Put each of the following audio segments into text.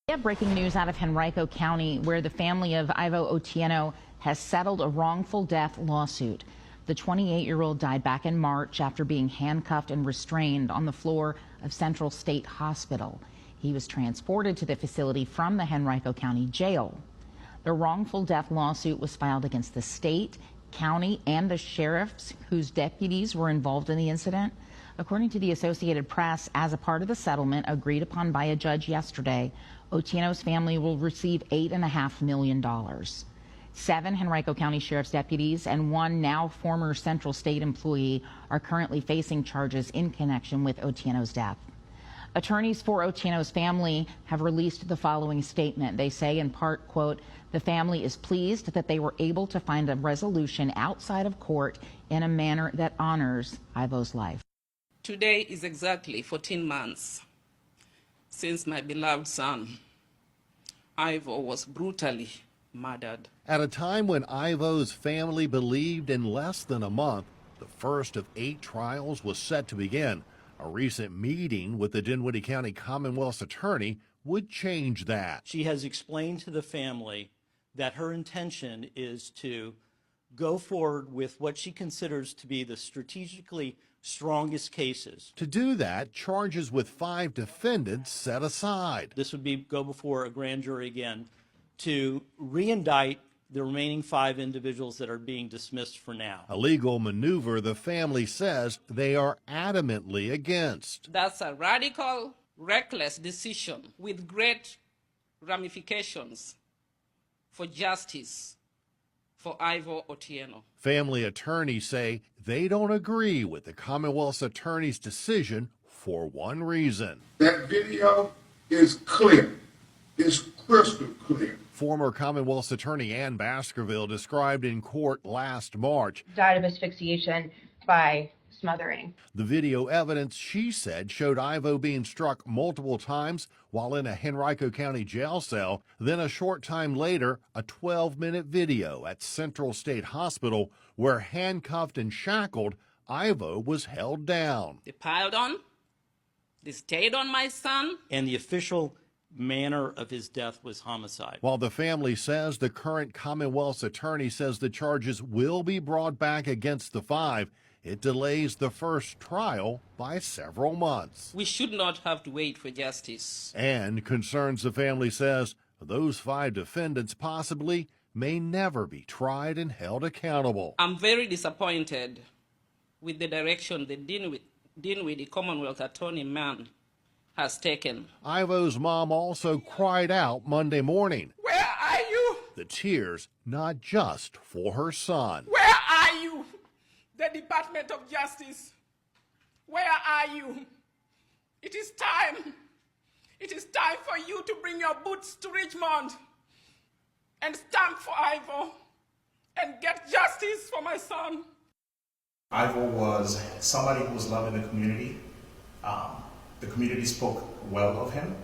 We have breaking news out of Henrico County, where the family of IRVO Otieno has settled a wrongful death lawsuit. The 28-year-old died back in March after being handcuffed and restrained on the floor of Central State Hospital. He was transported to the facility from the Henrico County Jail. The wrongful death lawsuit was filed against the state, county, and the sheriffs whose deputies were involved in the incident. According to the Associated Press, as a part of the settlement agreed upon by a judge yesterday, Otieno's family will receive $8.5 million. 7 Henrico County Sheriff's deputies and 1 now former Central State employee are currently facing charges in connection with Otieno's death. Attorneys for Otieno's family have released the following statement. They say, in part, quote, "The family is pleased that they were able to find a resolution outside of court in a manner that honors IRVO's life." Today is exactly 14 months since my beloved son, IRVO, was brutally murdered. At a time when IRVO's family believed in less than a month, the first of 8 trials was set to begin. A recent meeting with the Dinwiddie County Commonwealth's attorney would change that. She has explained to the family that her intention is to go forward with what she considers to be the strategically strongest cases. To do that, charges with 5 defendants set aside. This would go before a grand jury again to re-indict the remaining 5 individuals that are being dismissed for now. A legal maneuver the family says they are adamantly against. That's a radical, reckless decision with great ramifications for justice for IRVO Otieno. Family attorneys say they don't agree with the Commonwealth's attorney's decision for one reason. That video is clear. It's crystal clear. Former Commonwealth's attorney Ann Baskerville described in court last March. Died of asphyxiation by smothering. The video evidence, she said, showed IRVO being struck multiple times while in a Henrico County jail cell. Then a short time later, a 12-minute video at Central State Hospital where, handcuffed and shackled, IRVO was held down. They piled on, they stayed on my son. And the official manner of his death was homicide. While the family says the current Commonwealth's attorney says the charges will be brought back against the 5, it delays the first trial by several months. We should not have to wait for justice. And concerns the family says those 5 defendants possibly may never be tried and held accountable. I'm very disappointed with the direction the Dinwiddie Commonwealth attorney man has taken. IRVO's mom also cried out Monday morning. Where are you? The tears not just for her son. Where are you? The Department of Justice. Where are you? It is time. It is time for you to bring your boots to Richmond and stand for IRVO and get justice for my son. IRVO was somebody who was loved in the community. The community spoke well of him.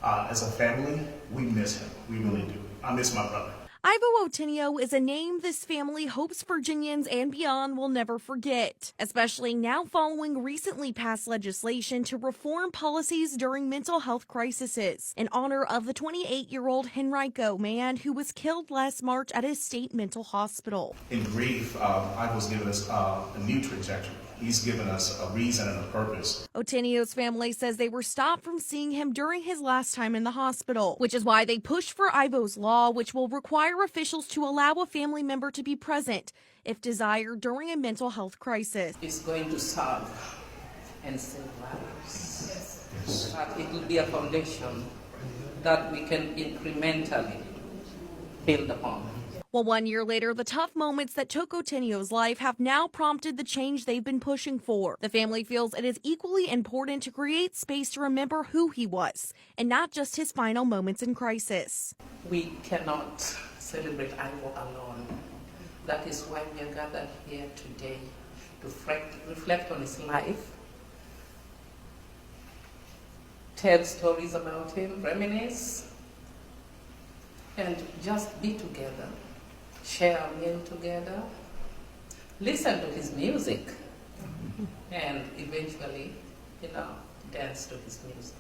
As a family, we miss him. We really do. I miss my brother. IRVO Otieno is a name this family hopes Virginians and beyond will never forget, especially now following recently passed legislation to reform policies during mental health crises in honor of the 28-year-old Henrico man who was killed last March at his state mental hospital. In grief, IRVO's given us a new trajectory. He's given us a reason and a purpose. Otieno's family says they were stopped from seeing him during his last time in the hospital, which is why they pushed for IRVO's law, which will require officials to allow a family member to be present, if desired, during a mental health crisis. It's going to serve and save lives. Yes. But it will be a foundation that we can incrementally build upon. Well, 1 year later, the tough moments that took Otieno's life have now prompted the change they've been pushing for. The family feels it is equally important to create space to remember who he was, and not just his final moments in crisis. We cannot celebrate IRVO alone. That is why we are gathered here today, to reflect on his life, tell stories about him, reminisce, and just be together. Share a meal together, listen to his music, and eventually, dance to his music.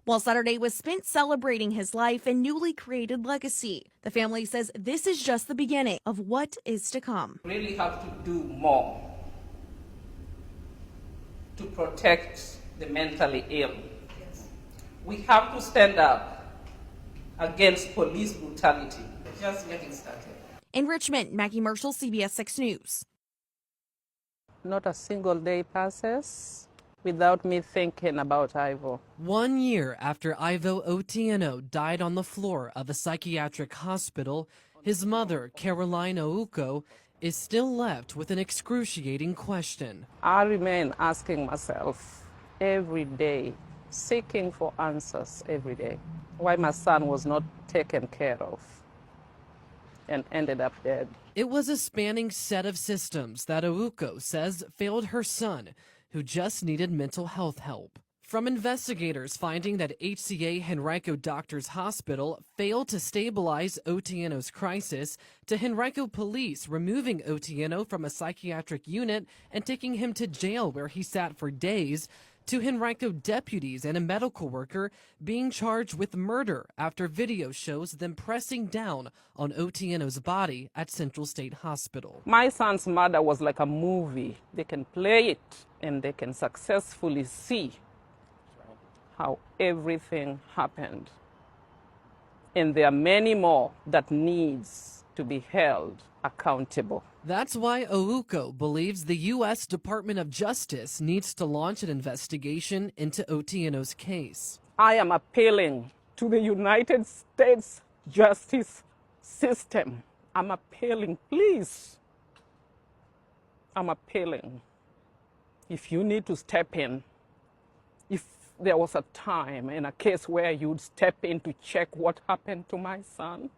while Saturday was spent celebrating his life and newly created legacy. The family says this is just the beginning of what is to come. We really have to do more to protect the mentally ill. We have to stand up against police brutality. Just getting started. In Richmond, Maggie Marshall, CBS 6 News. Not a single day passes without me thinking about IRVO. 1 year after IRVO Otieno died on the floor of a psychiatric hospital, his mother, Caroline Ouko, is still left with an excruciating question. I remain asking myself every day, seeking for answers every day, why my son was not taken care of and ended up dead. It was a spanning set of systems that Ouko says failed her son, who just needed mental health help. From investigators finding that HCA Henrico Doctors Hospital failed to stabilize Otieno's crisis, to Henrico police removing Otieno from a psychiatric unit and taking him to jail where he sat for days, to Henrico deputies and a medical worker being charged with murder after video shows them pressing down on Otieno's body at Central State Hospital. My son's murder was like a movie. They can play it and they can successfully see how everything happened. And there are many more that needs to be held accountable. That's why Ouko believes the U.S. Department of Justice needs to launch an investigation into Otieno's case. I am appealing to the United States justice system. I'm appealing, please. I'm appealing. If you need to step in, if there was a time in a case where you'd step in to check what happened to my son,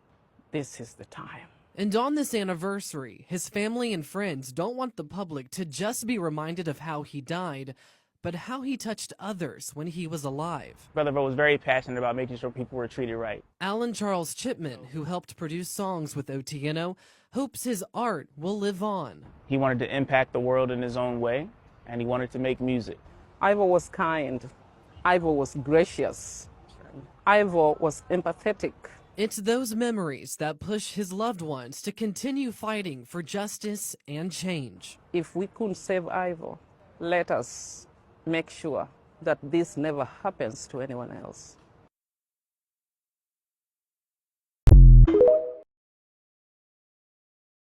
this is the time. And on this anniversary, his family and friends don't want the public to just be reminded of how he died, but how he touched others when he was alive. Brother Bo was very passionate about making sure people were treated right. Alan Charles Chipman, who helped produce songs with Otieno, hopes his art will live on. He wanted to impact the world in his own way, and he wanted to make music. IRVO was kind. IRVO was gracious. IRVO was empathetic. It's those memories that push his loved ones to continue fighting for justice and change. If we couldn't save IRVO, let us make sure that this never happens to anyone else.